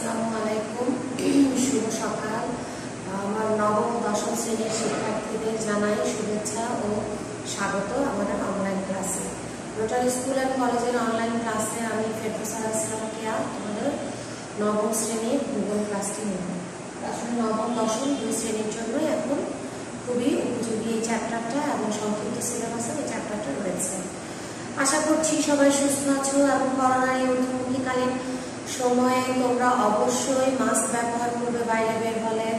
আসসালামু আলাইকুম। শুভ সকাল। আমার নবম দশম শ্রেণীর শিক্ষার্থীদের জানাই শুভেচ্ছা ও স্বাগত আমাদের অনলাইন ক্লাসে। রোটারি স্কুল অ্যান্ড কলেজের অনলাইন ক্লাসে আমি ফেরদৌসা ইসলাম কেয়া তোমাদের নবম শ্রেণীর ভূগোল ক্লাসটি নেব। আসলে নবম দশম দুই শ্রেণীর জন্যই এখন খুবই উপযোগী এই চ্যাপ্টারটা এবং সংক্ষিপ্ত সিলেবাসে এই চ্যাপ্টারটা রয়েছে। আশা করছি সবাই সুস্থ আছো এবং করোনার এই ঊর্ধ্বমুখীকালীন সময়ে তোমরা অবশ্যই মাস্ক ব্যবহার করবে, বাইরে বের হলে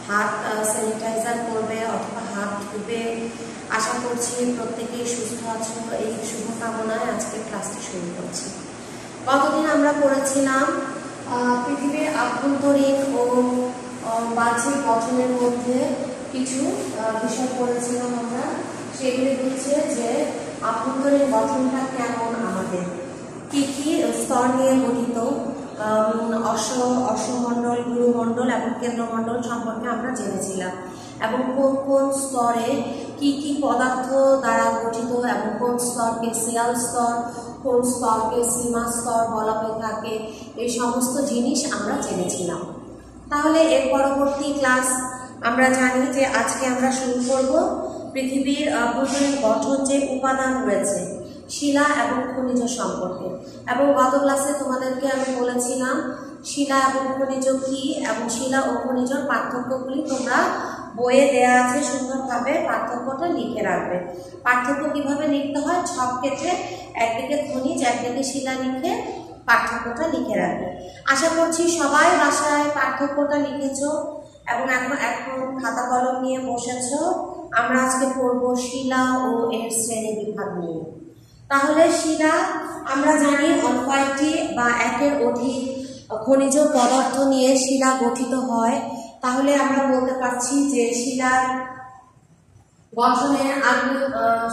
হাত স্যানিটাইজার করবে অথবা হাত ধুবে। আশা করছি প্রত্যেকেই সুস্থ আছো, এই শুভকামনায় আজকে ক্লাসটি শুরু করছি। গতদিন আমরা পড়েছিলাম পৃথিবীর আভ্যন্তরীণ ও বাহ্যিক গঠনের মধ্যে কিছু বিষয় পড়েছিলাম আমরা। সেগুলি হচ্ছে যে আভ্যন্তরীণ গঠনটা কেমন, আমাদের কি কি স্তর নিয়ে গঠিত, অশ্বমণ্ডল, গুরুমণ্ডল এবং কেন্দ্রমণ্ডল সম্পর্কে আমরা জেনেছিলাম এবং কোন কোন স্তরে কি কি পদার্থ দ্বারা গঠিত এবং কোন স্তরকে সিয়াল স্তর, কোন স্তরকে সীমা স্তর বলা হয়ে থাকে, এই সমস্ত জিনিস আমরা জেনেছিলাম। তাহলে এর পরবর্তী ক্লাস আমরা জানি যে আজকে আমরা শুরু করব পৃথিবীর আভ্যন্তরীণ গঠন যে উপাদান রয়েছে শিলা এবং খনিজ সম্পর্কে। এবং গত ক্লাসে তোমাদেরকে আমি বলেছিলাম শিলা এবং খনিজ কি এবং শিলা ও খনিজের পার্থক্যগুলি তোমরা বইয়ে দেয়া আছে, সুন্দরভাবে পার্থক্যটা লিখে রাখবে। পার্থক্য কিভাবে লিখতে হয়, ছক কেটে একদিকে খনিজ একদিকে শিলা লিখে পার্থক্যটা লিখে রাখবে। আশা করছি সবাই বাসায় পার্থক্যটা লিখেছ এবং এখন খাতা কলম নিয়ে বসেছ। আমরা আজকে পড়ব শিলা ও এর শ্রেণী বিভাগ নিয়ে। তাহলে শিলা আমরা জানি কয়েকটি বা একের অধিক খনিজ পদার্থ নিয়ে শিলা গঠিত হয়। তাহলে আমরা বলতে পারছি যে শিলার গঠনের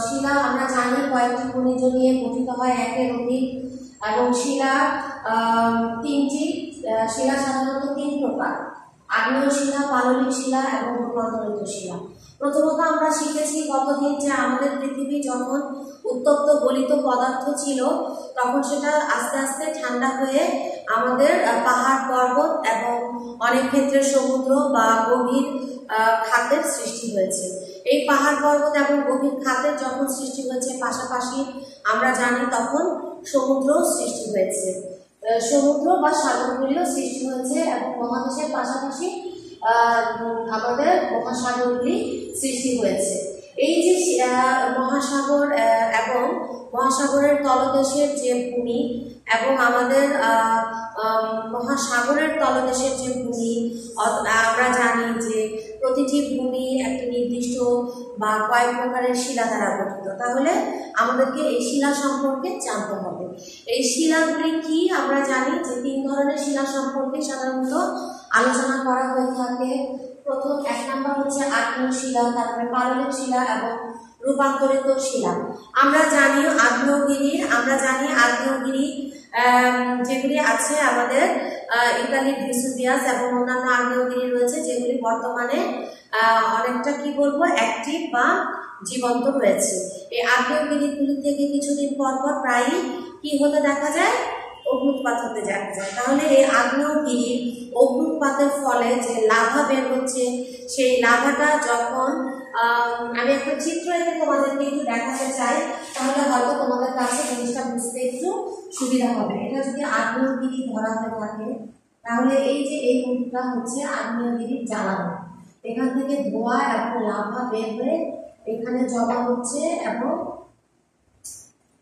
শিলা আমরা জানি কয়েকটি খনিজ নিয়ে গঠিত হয় একের অধিক, এবং শিলা তিনটি। শিলা সাধারণত তিন প্রকার: আগ্নেয় শিলা, পাললিক শিলা এবং রূপান্তরিত শিলা। প্রথমত আমরা শিখেছি গতদিন যে আমাদের পৃথিবী যখন উত্তপ্ত গলিত পদার্থ ছিল তখন সেটা আস্তে আস্তে ঠান্ডা হয়ে আমাদের পাহাড় পর্বত এবং অনেক ক্ষেত্রে সমুদ্র বা গভীর খাতের সৃষ্টি হয়েছে। এই পাহাড় পর্বত এবং গভীর খাতের যখন সৃষ্টি হয়েছে পাশাপাশি আমরা জানি তখন সমুদ্র সৃষ্টি হয়েছে, সমুদ্র বা সাগরগুলিও সৃষ্টি হয়েছে এবং মহাদেশের পাশাপাশি আমাদের মহাসাগরগুলি সৃষ্টি হয়েছে। এই যে মহাসাগর এবং মহাসাগরের তলদেশের যে ভূমি এবং আমাদের মহাসাগরের তলদেশের যে ভূমি, আমরা জানি যে প্রতিটি ভূমি একটি নির্দিষ্ট বা কয়েক প্রকারের শিলা দ্বারা গঠিত। তাহলে আমাদেরকে এই শিলা সম্পর্কে জানতে হবে। এই শিলাগুলি কি আমরা জানি যে তিন ধরনের শিলা সম্পর্কে সাধারণত আলোচনা করা হয়ে থাকে। প্রথম এক নম্বর হচ্ছে আগ্নেয় শিলা, তারপরে পাললিক শিলা এবং রূপান্তরিত শিলা। আমরা জানি আগ্নেয়গিরি যেগুলি আছে আমাদের ইতালির ভেসুভিয়াস এবং অন্যান্য আগ্নেয়গিরি রয়েছে যেগুলি বর্তমানে অনেকটা কি বলবো অ্যাক্টিভ বা জীবন্ত রয়েছে। এই আগ্নেয়গিরিগুলি থেকে কিছুদিন পর পর প্রায়ই কি হতে দেখা যায়, অগ্নুৎপাত হতে দেখা যায়। তাহলে এই আগ্নেয়গিরির অগ্নুৎপাতের ফলে যে লাভা বের হচ্ছে, সেই লাভাটা যখন আমি একটা চিত্র এঁকে তোমাদেরকে একটু দেখাতে চাই তাহলে হয়তো তোমাদের কাছে জিনিসটা বুঝতে একটু সুবিধা হবে। এটা যদি আগ্নেয়গিরি ধরা হয়ে থাকে তাহলে এই যে এই মুখটা হচ্ছে আগ্নেয়গিরির জ্বালানি। এখান থেকে ধোঁয়া এবং লাভা বের হয়ে এখানে জমা হচ্ছে এবং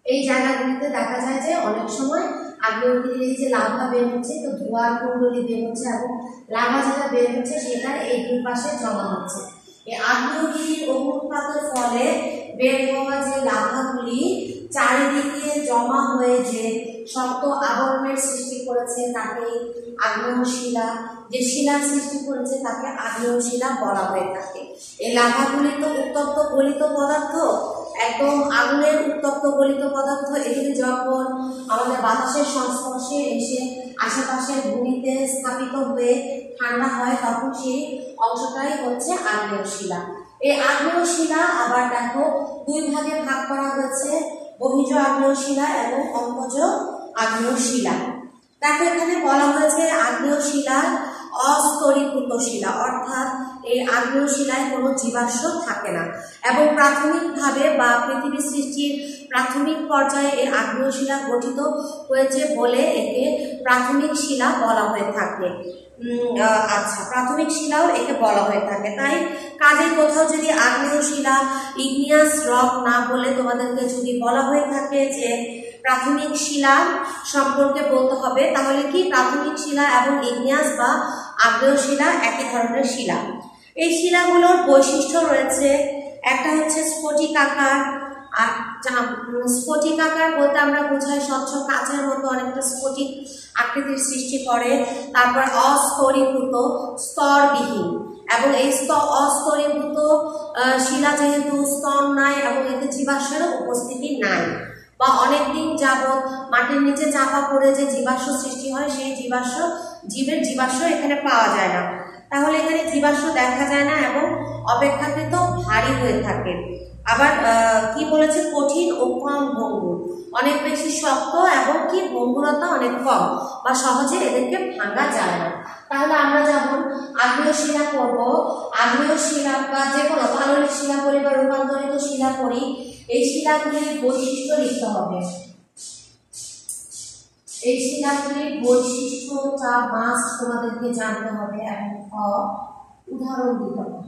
এই জায়গাগুলিতে দেখা যায় যে অনেক সময় আগ্নেয়গিরির যে লাভা বের হচ্ছে তো ধোঁয়ার কুণ্ডলী বের হচ্ছে এবং লাভা যেটা বের হচ্ছে সেটা এই দুই পাশে জমা হচ্ছে। এই আগ্নেয়গিরির অগ্নুৎপাতের ফলে বের হওয়া যে লাভাগুলি চারিদিকে জমা হয়ে যে শক্ত আবরণের সৃষ্টি করেছে তাকে আগ্নেয় শিলা, যে শিলার সৃষ্টি করেছে তাকে আগ্নেয় শিলা বলা হয়ে থাকে। এই লাভাগুলি তো উত্তপ্ত গলিত পদার্থ, একদম আগুনের উত্তপ্ত গলিত পদার্থ। এগুলি যখন আমাদের বাতাসের সংস্পর্শে এসে আশেপাশের ভূমিতে স্থাপিত হয়ে ঠান্ডা হয় তখন সেই অংশটাই হচ্ছে আগ্নেয় শিলা। এই আগ্নেয় শিলা আবার দেখো দুই ভাগে ভাগ করা হয়েছে, বহিজ আগ্নেয় শিলা এবং অম্লজ আগ্নেয় শিলা। দেখো এখানে বলা হয়েছে আগ্নেয় শিলার অস্তরীভূত শিলা, অর্থাৎ এই আগ্নেয় শিলায় কোনো জীবাশ্ম থাকে না এবং প্রাথমিকভাবে বা পৃথিবী সৃষ্টির প্রাথমিক পর্যায়ে এই আগ্নেয় শিলা গঠিত হয়েছে বলে একে প্রাথমিক শিলা বলা হয়ে থাকে। আচ্ছা, প্রাথমিক শিলাও একে বলা হয়ে থাকে। তাই কাজে কোথাও যদি আগ্নেয় শিলা ইগনিয়াস রক না বলে তোমাদেরকে যদি বলা হয়ে থাকে যে প্রাথমিক শিলা সম্পর্কে বলতে হবে, তাহলে কি প্রাথমিক শিলা এবং ইগনিয়াস বা আগ্নেয় শিলা একই ধরনের শিলা। এই শিলাগুলোর বৈশিষ্ট্য রয়েছে, একটা হচ্ছে স্ফটিক আকার। আর স্ফটিক আকার বলতে আমরা বোঝাই স্বচ্ছ কাচের মতো অনেকটা স্ফটিক আকৃতির সৃষ্টি করে। তারপর অস্তরীভূত, স্তরবিহীন, এবং এই অস্তরীভূত শিলা যেহেতু স্তর নাই এবং এতে জীবাশ্মেরও উপস্থিতি নাই, বা অনেকদিন যাবৎ মাটির নিচে চাপা পড়ে যে জীবাশ্ম সৃষ্টি হয় সেই জীবের জীবাশ্ম এখানে পাওয়া যায় না। তাহলে এখানে জীবাশ্ম দেখা যায় না এবং অপেক্ষাকৃত ভারী হয়ে থাকে। আবার কি বলেছে, কঠিন ও কম ভঙ্গুর, অনেক বেশি শক্ত এবং কি ভঙ্গুরতা অনেক কম, বা সহজে এদেরকে ভাঙা যায় না। তাহলে আমরা যেমন আগ্নেয় শিলা করব, আগ্নেয় শিলা বা যে কোনো পাললিক শিলা করি বা রূপান্তরিত শিলা করি, এই শিলাগুলির বৈশিষ্ট্য লিখতে হবে। এই শিলাগুলির বৈশিষ্ট্যটা মাস্ট তোমাদেরকে জানতে হবে এবং উদাহরণ দিতে হবে।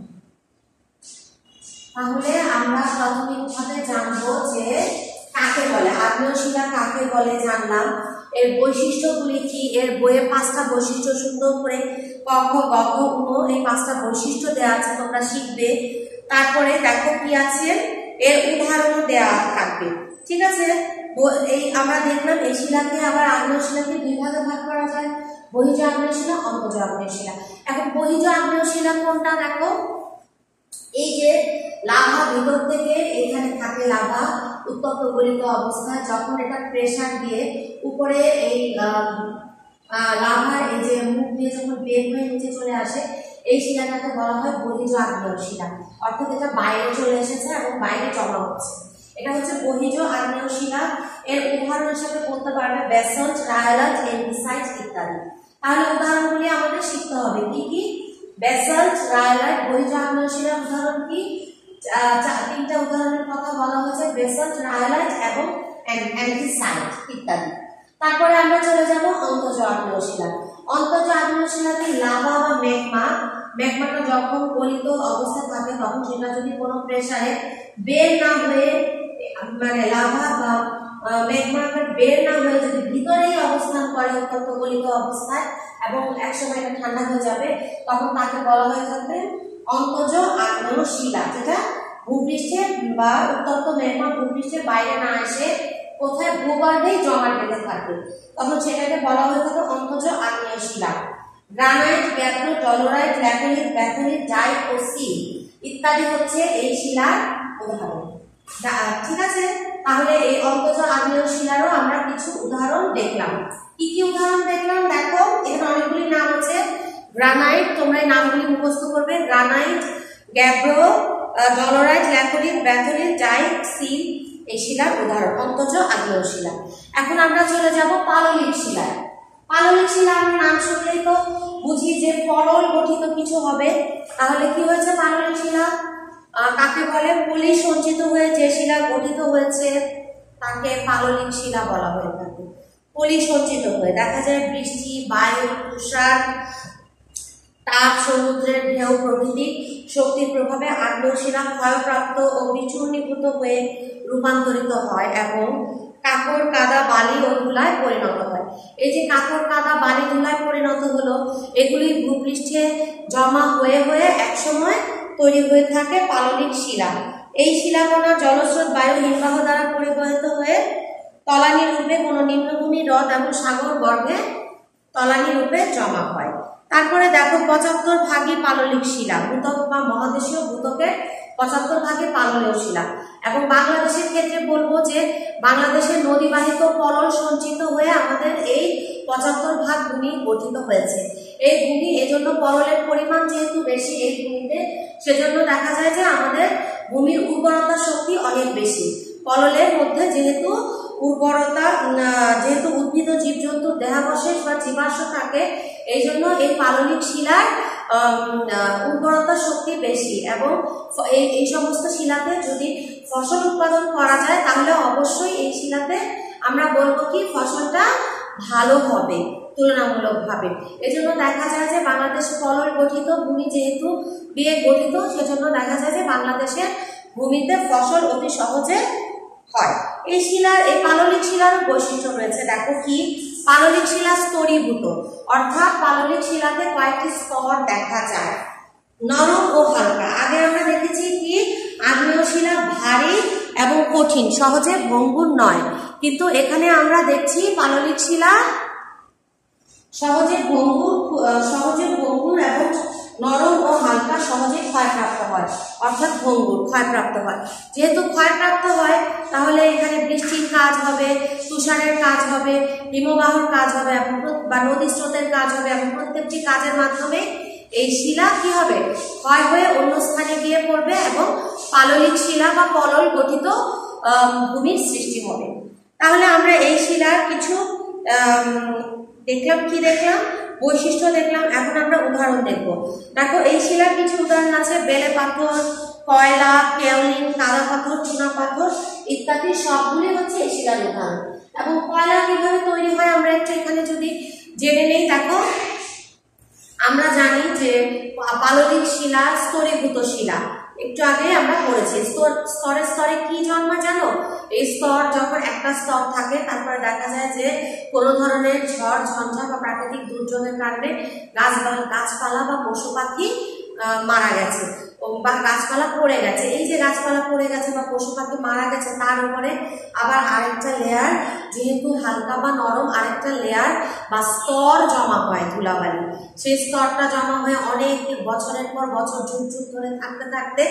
তাহলে আমরা প্রাথমিকভাবে জানবো যে কাকে বলে আগ্নেয় শিলা, কাকে বলে জানলাম, এর বৈশিষ্ট্যগুলি কি। এর বইয়ে 5টা বৈশিষ্ট্য সুন্দর করে ক খ গ ঘ ঙ এই 5টা বৈশিষ্ট্য দেওয়া আছে, তোমরা শিখবে। তারপরে দেখো কি আছে, এর উদাহরণও দেওয়া থাকবে, ঠিক আছে। এই আমরা দেখলাম এই শিলাকে, আবার আগ্নেয় শিলাকে 2 ভাগে ভাগ করা যায়, বহির্য আগ্নেয় শিলা, অন্তর্জ আগ্নেয় শিলা। এখন বহির্য আগ্নেয় শিলা কোনটা, দেখো এই যে লাভা ভিতর থেকে এখানে থাকে, লাভা উত্তপ্ত গলিত অবস্থায়, যখন এটা প্রেসার দিয়ে উপরে এই লাভার এই যে মুখ দিয়ে যখন বের হয়ে নিচে চলে আসে, এই শিলাটাকে বলা হয় বহির্য আগ্নেয় শিলা, অর্থাৎ এটা বাইরে চলে এসেছে এবং বাইরে জমা হচ্ছে, এটা হচ্ছে বহির্য আগ্নেয় শিলা। এর উদাহরণ হিসেবে বলতে পারবে ব্যাসল্ট, রায়ালাইট, এন্ডিসাইট ইত্যাদি। তাহলে উদাহরণগুলি আমাদের শিখতে হবে কি কি। ব্যাসল্ট, রায়ালাইট, বহির্য আগ্নেয় শিলার উদাহরণ কি, 3টা উদাহরণের কথা বলা হয়েছে, ব্যাসল্ট, রায়ালাইট এবং অ্যান্ডিসাইট ইত্যাদি। তারপরে আমরা চলে যাব অন্তর্জ আগ্নেয় শিলা। অন্তর্জ আগ্নেয় শিলাতে লাভা বা ম্যাগমাটা যখন গলিত অবস্থায় থাকে, তখন সেটা যদি কোনো প্রেসারে বের না হয়ে, মানে লাভা বা ম্যাগমাটা বের না হয়ে যদি ভিতরেই অবস্থান করে উত্তপ্ত গলিত অবস্থায় এবং একসময় এটা ঠান্ডা হয়ে যাবে, তখন তাকে বলা হয়ে থাকবে অন্তর্জ আগ্নেয় শিলা, যেটা ভূপৃষ্ঠে বা উত্তপ্ত ম্যাগমা ভূপৃষ্ঠের বাইরে না এসে কোথায় ভূগর্ভেই জমা বেঁধে থাকে, তখন সেটাকে বলা হয়ে থাকে অন্তর্জ আগ্নেয় শিলা। Granite, gabbro, dolerite, laterite, batholith, ডাইট ও সিল ইত্যাদি হচ্ছে এই শিলার উদাহরণ, ঠিক আছে। তাহলে এই অন্তর্জ আগ্নেয় শিলারও আমরা কিছু উদাহরণ দেখলাম। কি কি উদাহরণ দেখলাম, দেখো এখানে অনেকগুলি নাম আছে। গ্রানাইট, তোমরা এই নামগুলি মুখস্থ করবে, granite, gabbro, dolerite, laterite, batholith, ডাইট, সিল এই শিলার উদাহরণ, অন্তর্জ আগ্নেয় শিলা। এখন আমরা চলে যাব পাললিক শিলায়। পাললিক শিলা আমরা নাম শুনলেই তো বুঝি যে পলল গঠিত কিছু হবে। তাহলে কি হয়েছে পাললিক শিলা, কাকে বলে, পলি সঞ্চিত হয়ে যে শিলা গঠিত হয়েছে তাকে পাললিক শিলা বলা হয়ে থাকে। পলি সঞ্চিত হয়ে দেখা যায় বৃষ্টি, বায়ু, তুষার, তাপ, সমুদ্রের ঢেউ প্রভৃতি শক্তির প্রভাবে আগ্নেয় শিলা ক্ষয়প্রাপ্ত ও বিচূর্ণীভূত হয়ে রূপান্তরিত হয় এবং কাকর, কাদা, বালি ও ধুলায় পরিণত হয়। এই যে কাকর, কাদা, বালি, ধুলায় পরিণত হলো, এগুলি ভূপৃষ্ঠে জমা হয়ে হয়ে একসময় তৈরি হয়ে থাকে পাললিক শিলা। এই শিলাকণা জলস্রোত, বায়ু, হিমবাহ দ্বারা পরিবাহিত হয়ে তলানি রূপে কোনো নিম্নভূমি, হ্রদ এবং সাগর গর্ভে তলানি রূপে জমা হয়। তারপরে দেখো 75 ভাগই পাললিক শিলা, ভূত্বক বা মহাদেশীয় ভূত্বকের 75 ভাগে পাললীয় শিলা। এবং বাংলাদেশের ক্ষেত্রে বলবো যে বাংলাদেশের নদীবাহিত পলল সঞ্চিত হয়ে আমাদের এই 75 ভাগ ভূমি গঠিত হয়েছে। এই ভূমি এজন্য পললের পরিমাণ যেহেতু বেশি এই ভূমিতে, সেজন্য দেখা যায় যে আমাদের ভূমির উর্বরতা শক্তি অনেক বেশি। পললের মধ্যে যেহেতু উর্বরতা, যেহেতু উদ্ভিদ ও জীবজন্তুর দেহাবশেষ বা জীবাশ্ম থাকে, এই জন্য এই পাললিক শিলার উর্বরতা শক্তি বেশি, এবং এই সমস্ত শিলাতে যদি ফসল উৎপাদন করা যায় তাহলে অবশ্যই এই শিলাতে আমরা বলবো কি ফসলটা ভালো হবে তুলনামূলকভাবে। এজন্য দেখা যায় যে বাংলাদেশ পলল গঠিত ভূমি যেহেতু দিয়ে গঠিত, সেজন্য দেখা যায় যে বাংলাদেশের ভূমিতে ফসল অতি সহজে হয়। এই শিলার, এই পাললিক শিলার বৈশিষ্ট্য রয়েছে, দেখো কি, পাললিক শিলা স্তরীভূত, অর্থাৎ পাললিক শিলাতে কয়েকটি স্তর দেখা যায়, নরম ও হালকা। আগে আমরা দেখেছি কি আগ্নেয় শিলা ভারী এবং কঠিন, সহজে ভঙ্গুর নয়, কিন্তু এখানে আমরা দেখছি পাললিক শিলা সহজে ভঙ্গুর এবং নরম ও হালকা, সহজে ক্ষয়প্রাপ্ত হয়, অর্থাৎ ভঙ্গুর ক্ষয়প্রাপ্ত হয়। যেহেতু ক্ষয়প্রাপ্ত হয় তাহলে এখানে বৃষ্টির কাজ হবে, তুষারের কাজ হবে, হিমবাহর কাজ হবে বা নদী স্রোতের কাজ হবে, এবং প্রত্যেকটি কাজের মাধ্যমে এই শিলা কি হবে, ক্ষয় হয়ে অন্য স্থানে গিয়ে পড়বে এবং পাললিক শিলা বা পলল গঠিত ভূমির সৃষ্টি হবে। তাহলে আমরা এই শিলার কিছু দেখলাম, কি দেখলাম, বৈশিষ্ট্য দেখলাম। এখন আমরা উদাহরণ দেখব। দেখো এই শিলার কিছু উদাহরণ আছে, বেলে পাথর, কয়লা, কেওলিন, কাদা পাথর, চুনা পাথর ইত্যাদি, সবগুলি হচ্ছে এই শিলার উদাহরণ। এবং কয়লা কিভাবে তৈরি হয় আমরা একটু এখানে যদি জেনে নেই। দেখো আমরা জানি যে পাললিক শিলা স্তরীভূত শিলা, একটু আগে আমরা পড়েছি। স্তরে স্তরে কি জন্মায় জানো? এই স্তর যখন একটা স্তর থাকে, তারপরে দেখা যায় যে কোনো ধরনের ঝড় ঝঞ্ঝা বা প্রাকৃতিক দুর্যোগের কারণে গাছপালা বা পশু পাখি মারা গেছে বা গাছপালা পড়ে গেছে। এই যে গাছপালা পড়ে গেছে বা পশু পাখি মারা গেছে, তার উপরে আবার আরেকটা লেয়ার, যেহেতু হালকা বা নরম, আরেকটা লেয়ার বা স্তর জমা হয় ধুলাবালি। সেই স্তরটা জমা হয়ে অনেক বছরের পর বছর, যুগ যুগ ধরে থাকতে থাকতে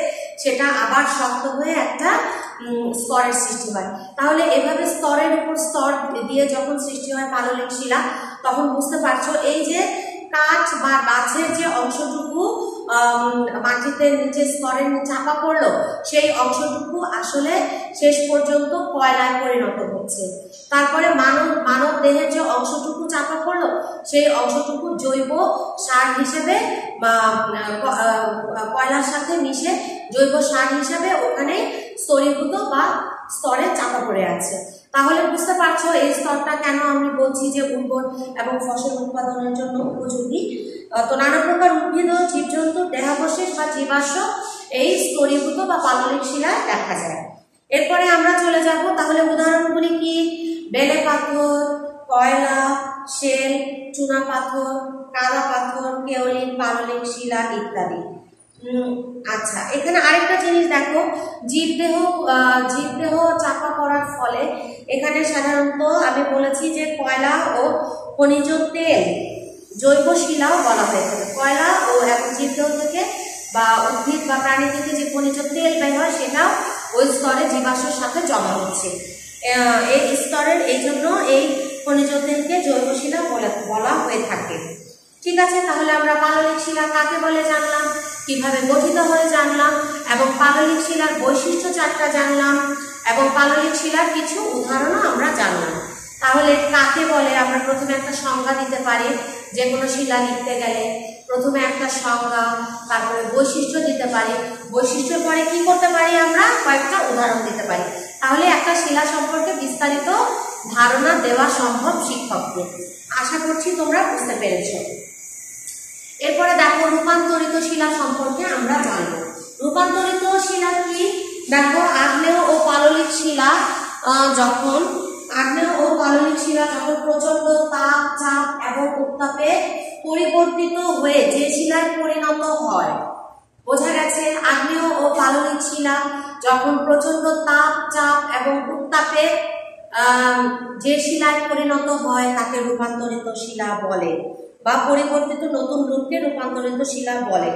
সেটা আবার শক্ত হয়ে একটা স্তরের সৃষ্টি হয়। তাহলে এভাবে স্তরের উপর স্তর দিয়ে যখন সৃষ্টি হয় পাললিক শিলা, তখন বুঝতে পারছো এই যে কাঠ বা গাছের যে অংশটুকু মাটিতে নিচে স্তরের চাপা পড়লো, সেই অংশটুকু আসলে শেষ পর্যন্ত কয়লায় পরিণত হচ্ছে। তারপরে মানব দেহের যে অংশটুকু চাপা পড়লো, সেই অংশটুকু জৈব সার হিসেবে বা কয়লার সাথে মিশে জৈব সার হিসেবে ওখানে স্তরীভূত বা স্তরে চাপা পড়ে আছে। তাহলে বুঝতে পারছো এই স্তরটা কেন আমি বলছি যে উর্বর এবং ফসল উৎপাদনের জন্য উপযোগী। তো নানা প্রকার উদ্ভিদ ও জীবজন্তুর দেহাবশেষ বা জীবাশ্ম এই স্তরীভূত বা পাললিক শিলায় দেখা যায়। এরপরে আমরা চলে যাব, তাহলে উদাহরণগুলি কি? বেলে পাথর, কয়লা, শেল, চুনা পাথর, কাদা পাথর, কেওলিন, পাললিক শিলা ইত্যাদি। আচ্ছা, এখানে আরেকটা জিনিস দেখো, জীবদেহ চাপা পড়ার ফলে এখানে সাধারণত আমি বলেছি যে কয়লা ও খনিজ তেল, জৈব শিলাও বলা হয়ে থাকে। কয়লা ও জীবদেহ থেকে বা উদ্ভিদ বা প্রাণী থেকে যে খনিজ তেল বের হয়, সেটাও ওই স্তরে জীবাশ্মের সাথে জমা হচ্ছে। এই স্তরের এই জন্য এই খনিজ তেলকে জৈব শিলা বলা হয়ে থাকে। ঠিক আছে, তাহলে আমরা পাললিক শিলা কাকে বলে জানলাম, কিভাবে গঠিত হয়ে জানলাম, এবং পাললিক শিলার বৈশিষ্ট্য 4টা জানলাম, এবং পাললিক শিলার কিছু উদাহরণও আমরা জানলাম। তাহলে কাকে বলে আমরা প্রথমে একটা সংজ্ঞা দিতে পারি। যে কোনো শিলা লিখতে গেলে প্রথমে একটা সংজ্ঞা, তারপরে বৈশিষ্ট্য দিতে পারি। বৈশিষ্ট্যের পরে কি করতে পারি? আমরা কয়েকটা উদাহরণ দিতে পারি। তাহলে একটা শিলা সম্পর্কে বিস্তারিত ধারণা দেওয়া সম্ভব শিক্ষককে। আশা করছি তোমরা বুঝতে পেরেছো। এরপরে দেখো রূপান্তরিত শিলা সম্পর্কে আমরা জানব। রূপান্তরিত শিলা কি? দেখো আগ্নেয় ও পাললিক শিলা যখন প্রচন্ড তাপ, চাপ এবং উত্তাপে পরিবর্তিত হয়ে যে শিলায় পরিণত হয়, বোঝা গেছে? আগ্নেয় ও পাললিক শিলা যখন প্রচন্ড তাপ, চাপ এবং উত্তাপে যে শিলায় পরিণত হয় তাকে রূপান্তরিত শিলা বলে, বা পরিবর্তিত নতুন রূপকে রূপান্তরিত শিলা বলে।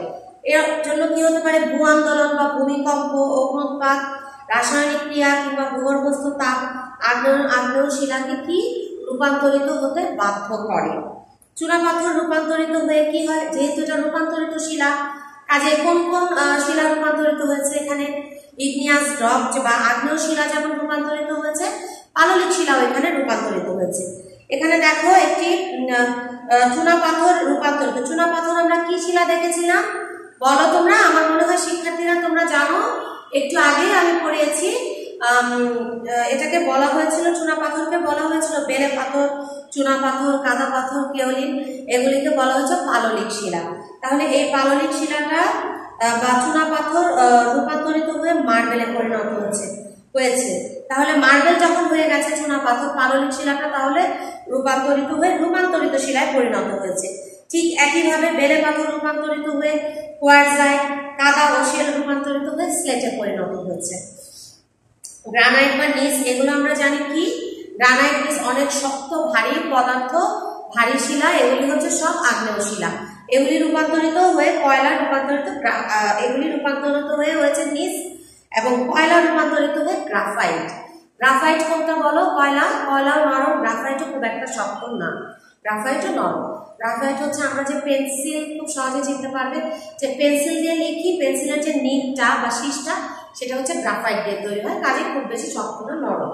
এর জন্য কি হতে পারে? ভূ আন্দোলন বা ভূমিকম্প, অগ্নুৎপাত, রাসায়নিক ক্রিয়া কিংবা ভূগর্ভস্থ তাপ আগ্নেয় শিলাকে কি রূপান্তরিত হতে বাধ্য করে। চুনাপাথর রূপান্তরিত হয়ে কি হয়? যেহেতু এটা রূপান্তরিত শিলা, কাজে কোন কোন শিলা রূপান্তরিত হয়েছে? এখানে ইগনিয়াস রক বা আগ্নেয় শিলা যেমন রূপান্তরিত হয়েছে, পাললিক শিলাও এখানে রূপান্তরিত হয়েছে। এখানে দেখো একটি চুনা পাথর রূপান্তরিত। চুনা পাথর আমরা কি শিলা দেখেছিলাম বলো তোমরা? আমার মনে হয় শিক্ষার্থীরা তোমরা জানো, একটু আগেই আমি পড়িয়েছি। এটাকে বলা হয়েছিল, চুনা পাথরকে বলা হয়েছিল বেলে পাথর, চুনা পাথর, কাদা পাথর, কেওলিন, এগুলিকে বলা হয়েছে পাললিক শিলা। তাহলে এই পাললিক শিলাটা বা চুনা পাথর রূপান্তরিত হয়ে মার্বেলে পরিণত হয়েছে। তাহলে মার্বেল যখন হয়ে গেছে চুনা পাথর, পাললিক শিলাটা তাহলে রূপান্তরিত হয়ে রূপান্তরিত শিলায় পরিণত হয়েছে। ঠিক একইভাবে বেলে পাথর রূপান্তরিত হয়ে কোয়ার্টজাইট, কাদা ও শেল রূপান্তরিত হয়ে স্লেটে পরিণত হয়েছে। গ্রানাইট বা নিস, এগুলো আমরা জানি কি, গ্রানাইট নিস অনেক শক্ত ভারী পদার্থ, ভারী শিলা, এগুলি হচ্ছে সব আগ্নেয় শিলা। এগুলি রূপান্তরিত হয়ে কয়লা এগুলি রূপান্তরিত হয়ে হয়েছে নিস, এবং কয়লা রূপান্তরিত হয়ে গ্রাফাইট। গ্রাফাইট কোনটা বলো? কয়লা নরম, গ্রাফাইটও খুব একটা শক্ত না, গ্রাফাইটও নরম। গ্রাফাইট হচ্ছে আমরা যে পেন্সিল খুব সহজে চিনতে পারবে, যে পেন্সিল দিয়ে লিখি, পেন্সিলের যে নিবটা বা শীষটা সেটা হচ্ছে গ্রাফাইট দিয়ে তৈরি হয়, কাজে খুব বেশি শক্ত না, নরম।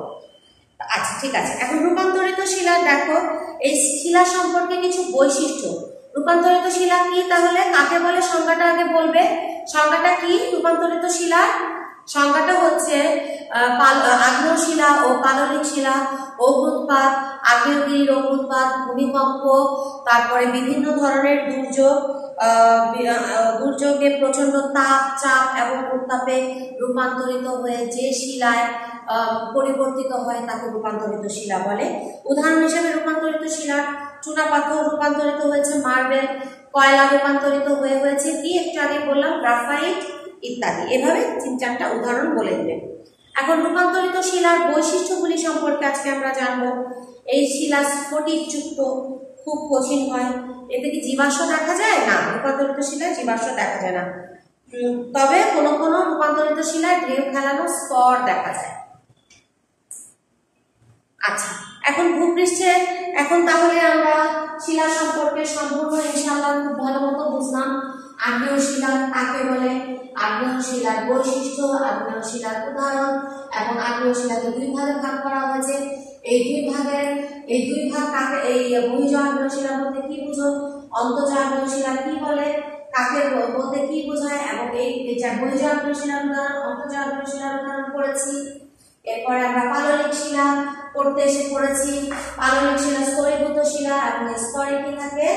আচ্ছা ঠিক আছে, এখন রূপান্তরিত শিলা দেখো, এই শিলা সম্পর্কে কিছু বৈশিষ্ট্য। রূপান্তরিত শিলা কি তাহলে কাকে বলে সংজ্ঞাটা আগে বলবে। সংজ্ঞাটা কি রূপান্তরিত শিলার? সংজ্ঞাটা হচ্ছে আগ্নেয় শিলা ও পাললিক শিলা, অগ্নুৎপাত, আগ্নেয়গিরির অগ্নুৎপাত, ভূমিকম্প, তারপরে বিভিন্ন ধরনের দুর্যোগে প্রচন্ড তাপ, চাপ এবং উত্তাপে রূপান্তরিত হয়ে যে শিলায় পরিবর্তিত হয় তাকে রূপান্তরিত শিলা বলে। উদাহরণ হিসেবে রূপান্তরিত শিলার চুনা পাথর রূপান্তরিত হয়েছে মার্বেল, কয়লা রূপান্তরিত হয়েছে কি একটু আগে বললাম গ্রাফাইট ইত্যাদি। এভাবে 3-4টা উদাহরণ বলে দিলেন। এখন রূপান্তরিত শিলার বৈশিষ্ট্যগুলি সম্পর্কে আজকে আমরা জানবো। এই শিলা স্ফটিকযুক্ত, খুব কঠিন হয়। এতে কি জীবাশ্ম দেখা যায়? না, রূপান্তরিত শিলায় জীবাশ্ম দেখা যায় না, তবে কোনো কোনো রূপান্তরিত শিলায় ঢেউ খেলানো স্তর দেখা যায়। আচ্ছা, এখন ভূপৃষ্ঠে, এখন তাহলে আমরা শিলা সম্পর্কে সম্পূর্ণ ইনশাআল্লাহ খুব ভালো মতো বুঝলাম। আগ্নেয় শিলা কাকে বলে, আগ্নেয় শিলার বৈশিষ্ট্য, আগ্নেয় শিলার উদাহরণ, এবং আগ্নেয় শিলাকে 2 ভাগে ভাগ করা হয়েছে। এই দুই ভাগ কাকে, এই বহির্জ আগ্নেয় শিলা বলতে কি বুঝো, অন্তর্জ আগ্নেয় শিলা কি বলে, কাকে বলতে কি বোঝায়, এবং এই যে বহির্জ আগ্নেয় শিলার উদাহরণ, অন্তর্জ আগ্নেয় শিলার উদাহরণ পড়েছি। এরপরে আমরা পাললিক শিলা পড়তে এসে পড়েছি। পাললিক শিলা স্তরীভূত শিলা, এবং স্তরে কি থাকে,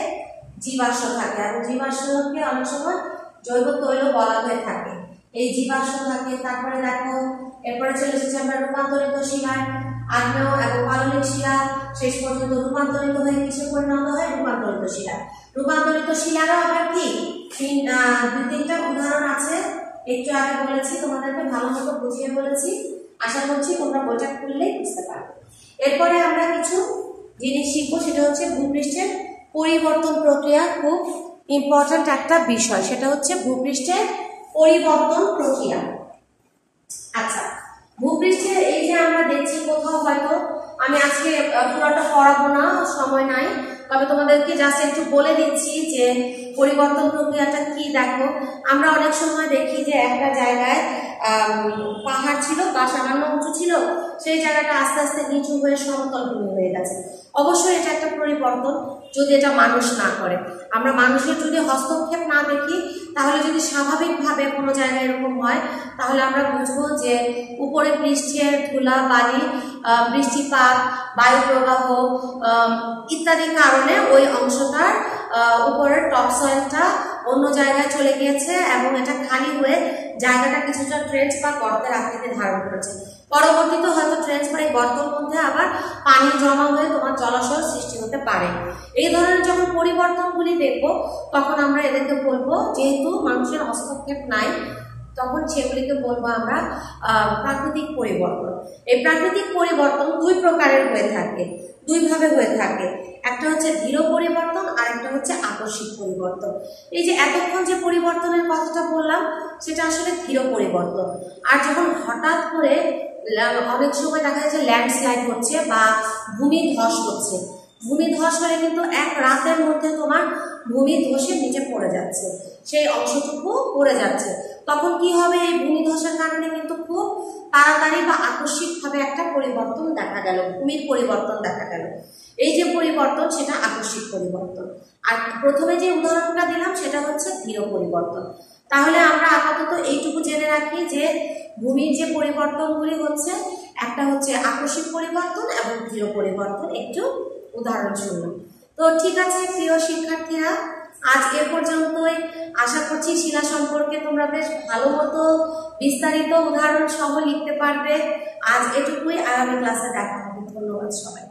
জীবাশ্ম থাকে, এবং জীবাশ্মকে অনেক সময় জৈব তৈল বলা হয়ে থাকে, এই জীবাশ্ম থাকে। তারপরে দেখো এরপরে চলে এসেছে আমরা রূপান্তরিত শিলায়, আগ্নেয় এবং পাললিক শিলা শেষ পর্যন্ত রূপান্তরিত হয়ে কিসে পরিণত হয়, রূপান্তরিত শিলা। রূপান্তরিত শিলারও আবার কি 2-3টা উদাহরণ আছে, একটু আগে বলেছি, তোমাদেরকে ভালো মতো বুঝিয়ে বলেছি। আশা করছি তোমরা বইটা খুললেই বুঝতে পারবে। এরপরে আমরা কিছু জিনিস শিখবো, সেটা হচ্ছে ভূপৃষ্ঠের পরিবর্তন প্রক্রিয়া, খুব ইম্পর্ট্যান্ট একটা বিষয়, সেটা হচ্ছে ভূপৃষ্ঠের পরিবর্তন প্রক্রিয়া। আচ্ছা, ভূপৃষ্ঠে এই যে আমরা দেখছি, কোথাও হয়তো আমি আজকে পুরোটা পড়াবো না, সময় নাই, তবে তোমাদেরকে জাস্ট একটু বলে দিচ্ছি যে পরিবর্তন প্রক্রিয়াটা কি। দেখো, আমরা অনেক সময় দেখি যে একটা জায়গায় পাহাড় ছিল বা সামান্য উঁচু ছিল, সেই জায়গাটা আস্তে আস্তে নিচু হয়ে সমতল ভূমি হয়ে গেছে। অবশ্যই এটা একটা পরিবর্তন, যদি এটা মানুষ না করে। আমরা মানুষের যদি হস্তক্ষেপ না দেখি, তাহলে যদি স্বাভাবিকভাবে কোনো জায়গায় এরকম হয়, তাহলে আমরা বুঝবো যে উপরে বৃষ্টির ধুলা, বালি, বৃষ্টিপাত, বায়ু প্রবাহ ইত্যাদি কারণে ওই অংশটার উপরের টপসয়েলটা অন্য জায়গায় চলে গিয়েছে, এবং এটা খালি হয়ে জায়গাটা কিছুটা ট্রেঞ্চ বা গর্তের আকৃতি ধারণ করেছে। পরবর্তীতে হয়তো ট্রেঞ্চ বা এই গর্তের মধ্যে আবার পানি জমা হয়ে তোমার জলাশয় সৃষ্টি হতে পারে। এই ধরনের যখন পরিবর্তনগুলি দেখবো, তখন আমরা এদেরকে বলবো, যেহেতু মানুষের হস্তক্ষেপ নাই, তখন সেগুলিকে বলবো আমরা প্রাকৃতিক পরিবর্তন। এই প্রাকৃতিক পরিবর্তন 2 প্রকারের হয়ে থাকে, 2 ভাবে হয়ে থাকে। একটা হচ্ছে ধীর পরিবর্তন, আর একটা হচ্ছে আকস্মিক পরিবর্তন। এই যে এতক্ষণ যে পরিবর্তনের কথাটা বললাম, সেটা আসলে ধীর পরিবর্তন। আর যখন হঠাৎ করে অনেক সময় দেখা যাচ্ছে ল্যান্ডস্লাইড হচ্ছে বা ভূমি ধস হচ্ছে, ভূমি ধস হলে কিন্তু এক রাতের মধ্যে তোমার ভূমি ধসে নিচে পড়ে যাচ্ছে, সেই অংশটুকু পড়ে যাচ্ছে, তখন কি হবে, এই ভূমিধসের কারণে কিন্তু খুব তাড়াতাড়ি বা আকস্মিকভাবে একটা পরিবর্তন দেখা গেল, ভূমির পরিবর্তন দেখা গেল। এই যে পরিবর্তন সেটা আকস্মিক পরিবর্তন। আর প্রথমে যে উদাহরণটা দিলাম সেটা হচ্ছে ধীর পরিবর্তন। তাহলে আমরা আপাতত এইটুকু জেনে রাখি যে ভূমির যে পরিবর্তনগুলি হচ্ছে, একটা হচ্ছে আকস্মিক পরিবর্তন এবং ধীর পরিবর্তন, একটু উদাহরণ শুনলাম। তো ঠিক আছে প্রিয় শিক্ষার্থীরা, আজ এ পর্যন্তই। আশা করছি শিলা সম্পর্কে তোমরা বেশ ভালো মতো বিস্তারিত উদাহরণ সহ লিখতে পারবে। আজ এটুকুই, আগামী ক্লাসে দেখা হবে। ধন্যবাদ সবাই।